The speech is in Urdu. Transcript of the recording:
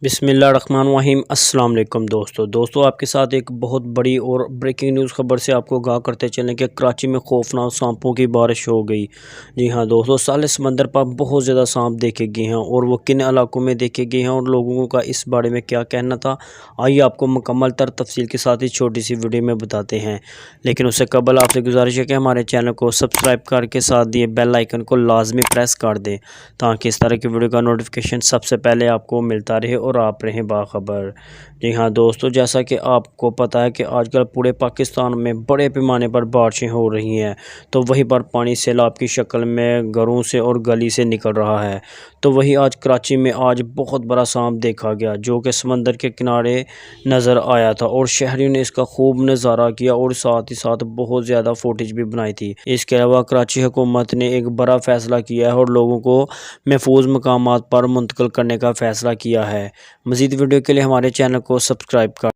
بسم اللہ الرحمن الرحیم۔ السلام علیکم دوستو آپ کے ساتھ ایک بہت بڑی اور بریکنگ نیوز خبر سے آپ کو آگاہ کرتے چلیں کہ کراچی میں خوفناک سانپوں کی بارش ہو گئی۔ جی ہاں دوستو، ساحل سمندر پر بہت زیادہ سانپ دیکھے گئے ہیں اور وہ کن علاقوں میں دیکھے گئے ہیں اور لوگوں کا اس بارے میں کیا کہنا تھا، آئیے آپ کو مکمل تر تفصیل کے ساتھ ہی چھوٹی سی ویڈیو میں بتاتے ہیں۔ لیکن اس سے قبل آپ سے گزارش ہے کہ ہمارے چینل کو سبسکرائب کر کے ساتھ دیے بیل آئیکن کو لازمی پریس کر دیں تاکہ اس طرح کی ویڈیو کا نوٹیفیکیشن سب سے پہلے آپ کو ملتا رہے اور آپ رہیں باخبر۔ جی ہاں دوستو، جیسا کہ آپ کو پتہ ہے کہ آج کل پورے پاکستان میں بڑے پیمانے پر بارشیں ہو رہی ہیں، تو وہیں پر پانی سیلاب کی شکل میں گھروں سے اور گلی سے نکل رہا ہے۔ تو وہی آج کراچی میں بہت بڑا سانپ دیکھا گیا جو کہ سمندر کے کنارے نظر آیا تھا اور شہریوں نے اس کا خوب نظارہ کیا اور ساتھ ہی ساتھ بہت زیادہ فوٹیج بھی بنائی تھی۔ اس کے علاوہ کراچی حکومت نے ایک بڑا فیصلہ کیا ہے اور لوگوں کو محفوظ مقامات پر منتقل کرنے کا فیصلہ کیا ہے۔ مزید ویڈیو کے لیے ہمارے چینل کو سبسکرائب کر